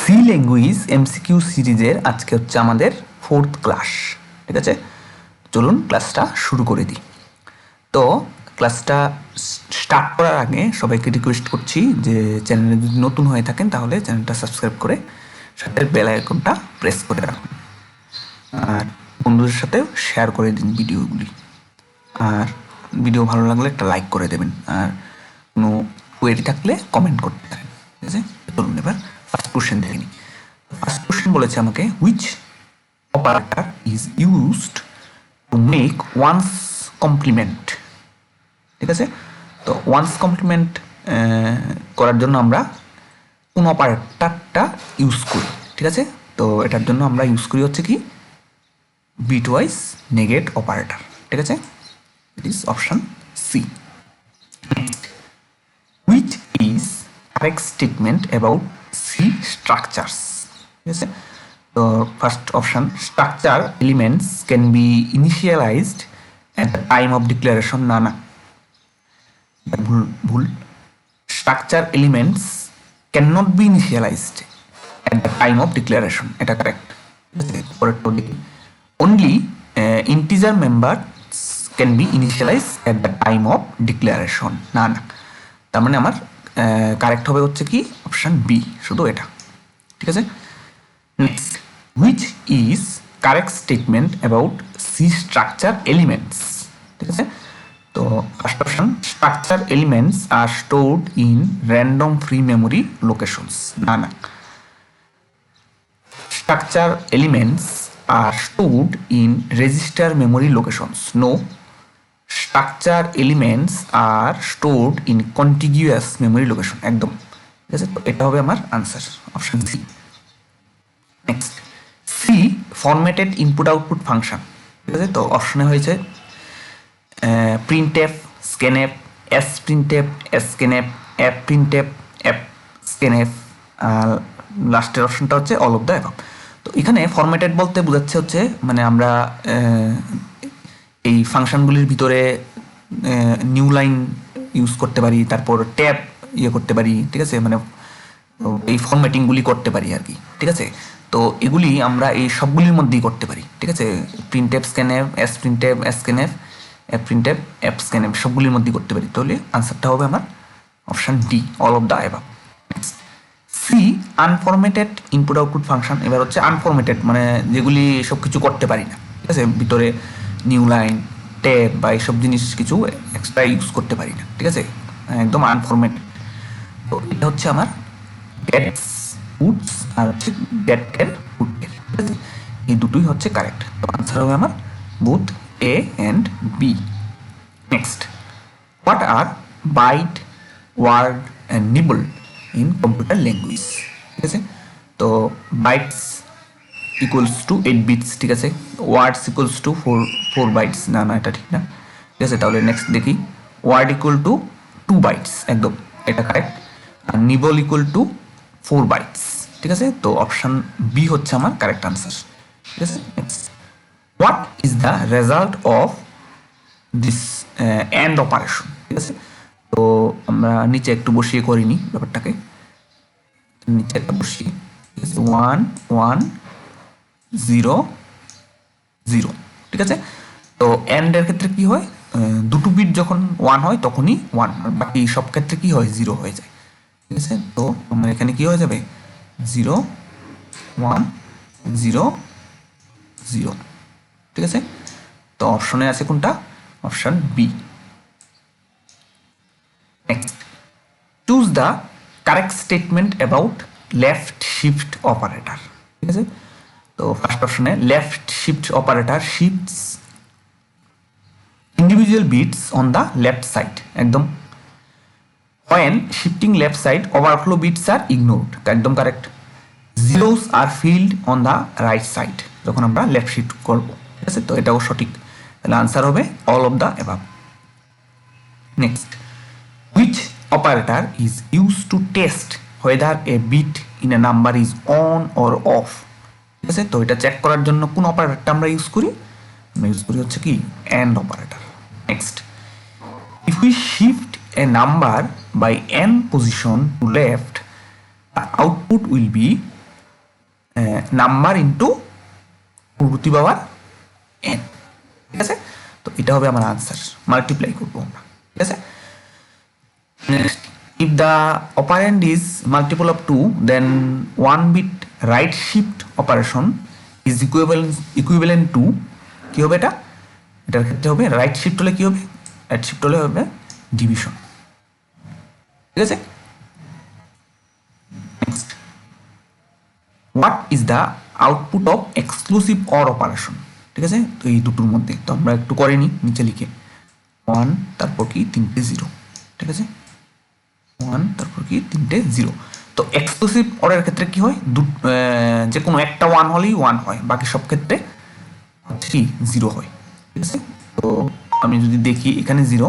C language MCQ সিরিজের আজকে হচ্ছে আমাদের 4th ক্লাস। ঠিক আছে, চলুন ক্লাসটা শুরু করে দিই। তো ক্লাসটা স্টার্ট করার আগে সবাইকে রিকোয়েস্ট করছি যে চ্যানেলে যদি নতুন হয়ে থাকেন তাহলে চ্যানেলটা সাবস্ক্রাইব করে সাথে বেল আইকনটা প্রেস করে রাখুন, আর বন্ধুদের সাথেও শেয়ার করে দিন ভিডিওগুলি। আর ভিডিও ভালো লাগলে একটা লাইক করে দেবেন, আর কোনো কোয়েরি থাকলে কমেন্ট করতে পারেন। ঠিক আছে, চলুন এবার ফার্স্ট কোশ্চেন দেখে নিই। ফার্স্ট কোশ্চেন বলেছে আমাকে, which operator is used to make one's complement. ঠিক আছে, তো ওয়ান্স কমপ্লিমেন্ট করার জন্য আমরা কোন অপারেটরটা ইউজ করি। ঠিক আছে, তো এটার জন্য আমরা ইউজ করি হচ্ছে কি বিটওয়াইজ নেগেট অপারেটর। ঠিক আছে, it is option C. Which is correct statement about C structures? Yes. So first option, structure elements can be initialized at the time of declaration. না ভুল। Structure elements cannot be initialized at the time of declaration. এটা correct. Only integer members can be initialized at the time of declaration. না তার মানে আমার correct হবে হচ্ছে কি অপশন বি, শুধু এটা। ঠিক আছে, next, which is correct statement about C structure elements. ঠিক আছে, তো first option, structure elements are stored in random free memory locations. না structure elements are stored in register memory locations. No, structure elements are stored in contiguous memory location। একদম ঠিক আছে, তো এটা হবে আমার answer option C. Next, C formatted input output function. ঠিক আছে, তো অপশনে হয়েছে printf, scanf, sprintf, sscanf, fprintf, fscanf, আর লাস্টের অপশনটা হচ্ছে অল অফ দ্য অ্যাবভ। তো এখানে ফরম্যাটেড বলতে বোঝাচ্ছে হচ্ছে মানে আমরা এই ফাংশনগুলির ভিতরে নিউ লাইন ইউজ করতে পারি, তারপর ট্যাব করতে পারি। ঠিক আছে, মানে এই ফরম্যাটিংগুলি করতে পারি আর কি। ঠিক আছে, তো এগুলি আমরা এই সবগুলির মধ্যেই করতে পারি। ঠিক আছে, printf, scanf, sprintf, sscanf, fprintf, fscanf সবগুলির মধ্যেই করতে পারি। তাহলে আনসারটা হবে আমার option D, all of the above. C unformatted input output function. এবার হচ্ছে আনফরম্যাটেড মানে যেগুলি সব কিছু করতে পারি না। ঠিক আছে, ভিতরে নিউ লাইন, ট্যাব বা এইসব জিনিস কিছু এক্সট্রা ইউজ করতে পারি না। ঠিক আছে, একদম আনফরম্যাটেড। তো এটা হচ্ছে আমার গেটস উডস আর হচ্ছে গেট ক্যান উড ক্যান। ঠিক আছে, এই দুটোই হচ্ছে কারেক্ট। তো আনসার হবে আমার both A and B. Next, what are byte, word and nibble in computer language. ঠিক আছে, তো বাইটস ইকুয়ালস টু 8 বিটস। ঠিক আছে, ওয়ার্ডস ইকুয়ালস টু 4 বাইটস। না এটা ঠিক না। ঠিক আছে, তাহলে নেক্সট দেখি, ওয়ার্ড ইকুয়াল টু 2 বাইটস, একদম এটা কারেক্ট। আর নিবল ইকুয়াল টু 4 বাইটস। ঠিক আছে, তো অপশন বি হচ্ছে আমার কারেক্ট আনসার। ঠিক আছে, next, what is the result of this and operation. ঠিক আছে, তো আমরা নিচে একটু বসিয়ে করিনি ব্যাপারটাকে, নিচে একটা বসিয়ে 1 1 0 0। ঠিক আছে, তো এন্ড এর ক্ষেত্রে কি হয়, দুটো বিট যখন 1 হয় তখনই 1, আর বাকি সব ক্ষেত্রে কি হয় 0 হয়ে যায়। ঠিক আছে, তো আমার এখানে কি হয়ে যাবে 0 1 0 0। ঠিক আছে, তো অপশনে আছে কোনটা, option B. Next, choose the correct statement about left shift operator. ঠিক আছে, তো ফার্স্ট অপশনে left shift operator shifts individual bits on the left side. একদম, when shifting left side overflow bits are ignored। একদম correct. Zeros are filled on the right side যখন আমরা left shift করবো। ঠিক আছে, তো এটাও সঠিক। তাহলে আনসার হবে all of the above. Next, which operator is use to test whether a bit in a number is on or off। ঠিক আছে, তো এটা চেক করার জন্য কোন অপারেটরটা আমরা ইউজ করি, আমরা ইউজ করি হচ্ছে কি and operator. Next, if we shift a number by n position to left, the output will be number into two the power n, ঠিক আছে? তো এটা হবে আমার আনসার, মাল্টিপ্লাই করবো আমরা, ঠিক আছে? Next, if the operand is multiple of 2, then 1 bit right shift operation is equivalent to কি হবে এটা? এটার ক্ষেত্রে হবে রাইট শিফট হলে কি হবে? রাইট শিফট হলে হবে ডিভিশন, ঠিক আছে? Next, what is the output of exclusive or operation, ঠিক আছে? তো এই দুটোর মধ্যে তো আমরা একটু করে নিই, নিচে লিখে 1 তারপর কি 3টে 0, ঠিক আছে? 1 তারপর কি 3টে 0। তো এক্সক্লুসিভ অরের ক্ষেত্রে কি হয়? যে কোনো একটা 1 হলেই 1 হয়, বাকি সব ক্ষেত্রে কি 0 হয়, ঠিক আছে? তো আমি যদি দেখি এখানে 0,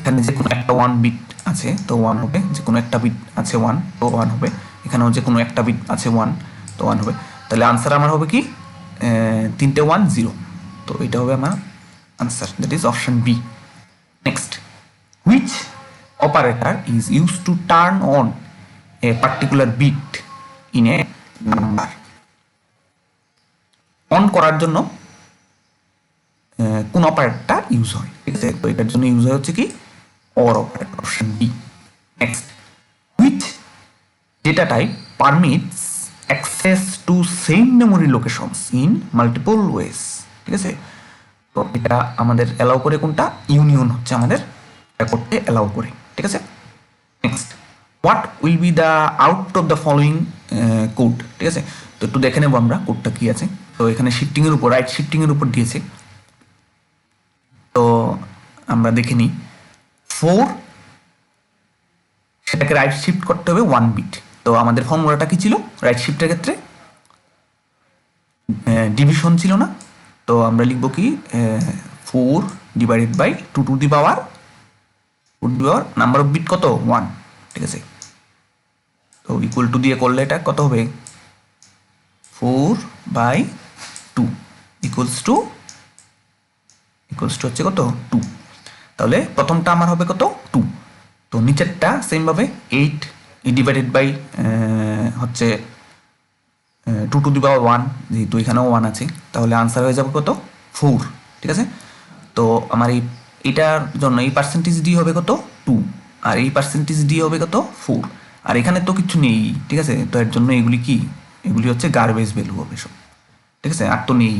এখানে যে কোনো একটা 1 বিট আছে তো 1 হবে, যে কোনো একটা বিট আছে 1 তো 1 হবে, এখানেও যে কোনো একটা বিট আছে 1 তো 1 হবে। তাহলে আনসার আমার হবে কি 3টে 1 0, তো এটা হবে আমার answer, that is option B. Next, which operator is used to turn on a particular bit in a number? On করার জন্য কোন অপারেটরটা ইউজ হয়, ঠিক আছে? তো এটার জন্য ইউজ হয় হচ্ছে কি or operator, option B. Next, which data type permits access to same memory locations in multiple ways, ঠিক আছে? তো এটা আমাদের অ্যালাউ করে কোনটা? ইউনিয়ন হচ্ছে আমাদের এটা করতে অ্যালাউ করে, ঠিক আছে? Next, what will be the output of the following code, ঠিক আছে? তো একটু দেখে নেবো আমরা কোডটা কি আছে। তো এখানে শিফটিংয়ের উপর, রাইট শিফটিংয়ের উপর দিয়েছে, তো আমরা দেখে নিই 4 সেটাকে রাইট শিফট করতে হবে 1 বিট। তো আমাদের ফর্মুলাটা কি ছিল রাইট শিফটের ক্ষেত্রে? ডিভিশন ছিল না, তো আমরা লিখবো কি 4 divided by 2 to the power number of bit কত 1, ঠিক আছে? তো ইকুয়াল টু দিয়ে করলে এটা কত হবে 4/2 ইকুয়ালস টু হচ্ছে কত 2। তাহলে প্রথমটা আমার হবে কত 2, তো নিচেরটা সেম ভাবে 8 ডিভাইডেড বাই হচ্ছে 2 টু দি পাওয়ার 1, যেহেতু এখানেও 1 আছে তাহলে আনসার হয়ে যাবে কত 4, ঠিক আছে? তো আমার এটার জন্য এই পার্সেন্টেজ ডি হবে কত 2, আর এই পার্সেন্টেজ ডি হবে কত 4, আর এখানে তো কিছু নেই, ঠিক আছে? তো এর জন্য এগুলি কি, এগুলি হচ্ছে গার্বেজ ভ্যালু হবে সব, ঠিক আছে? আর তো নেই,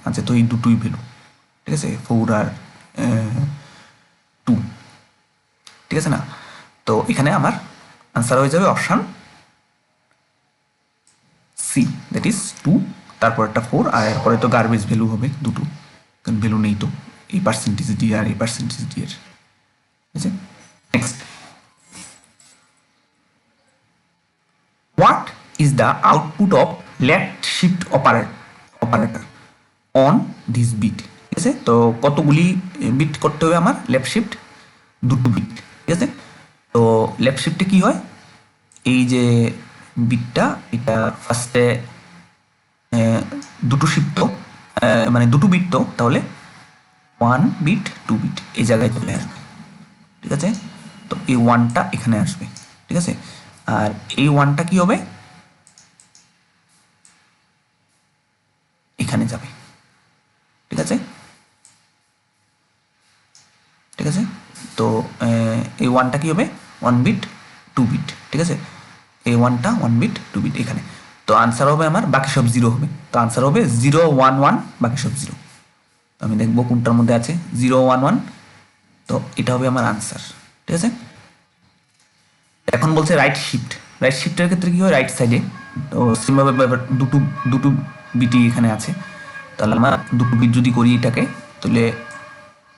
আচ্ছা তো এই দুটোই ভ্যালু, ঠিক আছে? 4 আর 2, ঠিক আছে না? তো এখানে আমার আনসার হয়ে যাবে অপশন সি, দ্যাট ইজ 2, তারপর একটা 4, আর এরপরে তো গার্বেজ ভ্যালু হবে দুটো, কারণ ভ্যালু নেই তো এই পার্সেন্টেজ ডি আর এই পার্সেন্টেজ ডি এর, ঠিক আছে? Next, what is the output of left shift operator on this bit, ঠিক আছে? তো কতগুলি বিট করতে হবে আমার লেফট শিফট? 2টো বিট, ঠিক আছে? তো লেফট শিফটে কি হয়, এই যে বিটটা এটা ফার্স্টে 2টো শিফট, মানে 2টো বিট, তো তাহলে 1 বিট 2 বিট এই জায়গায় চলে আসবে, ঠিক আছে? তো এই 1টা এখানে আসবে, ঠিক আছে? আর এই 1টা কি হবে এখানে যাবে, ঠিক আছে? ঠিক আছে? তো এই 1টা কি হবে 1 বিট 2 বিট, ঠিক আছে? এই 1টা 1 বিট 2 বিট এখানে, তো আনসার হবে আমার বাকি সব 0 হবে, তো আনসার হবে 0 1 1 বাকি সব 0। তো আমি দেখবো কোনটার মধ্যে আছে 0 1 1, তো এটা হবে আমার আনসার, ঠিক আছে? এখন বলছে রাইট শিফটের ক্ষেত্রে কি হয় রাইট সাইডে, তো সেমভাবে দুটো বিটি এখানে আছে, তাহলে আমরা 2 বিট যদি করি এটাকে, তাহলে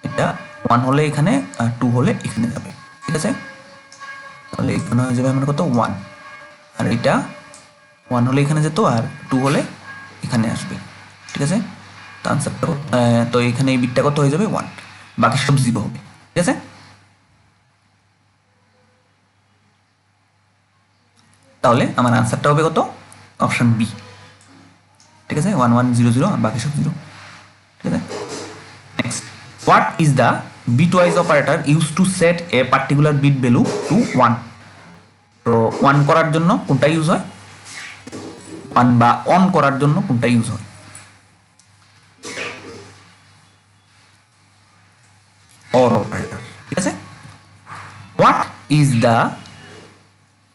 এটা 1 হলে এখানে আর 2 হলে এখানে যাবে, ঠিক আছে? তাহলে এখানে হয়ে যাবে আমার কত 1, আর এটা 1 হলে এখানে যেত আর 2 হলে এখানে আসবে, ঠিক আছে? তো আনসারটা তো এখানে এই বিটটা কত হয়ে যাবে 1, বাকি সব 0 হবে, ঠিক আছে? তাহলে আমার আনসারটা হবে কত অপশন বি, ঠিক আছে? 1 1 0 0 আর বাকি সব 0, ঠিক আছে? Next, what is the bitwise operator use to set a particular bit value to 1? তো 1 করার জন্য কোনটা ইউজ হয়? অন বা অন করার জন্য কোনটা ইউজ হয়? অর অপারেটর, ঠিক আছে। What is the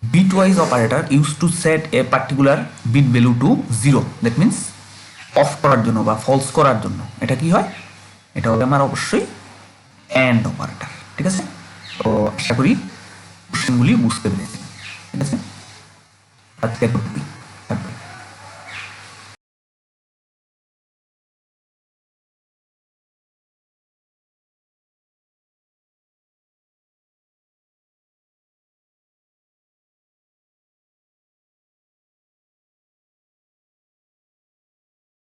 bitwise operator used to set a particular bit value to 0? That means of করার জন্য বা ফলস করার জন্য এটা কি হয়? এটা হবে আমার অবশ্যই অ্যান্ড অপারেটর, ঠিক আছে। তো আশা করি কোশ্চেনগুলি বুঝতে পেরেছি, ঠিক আছে। আজকে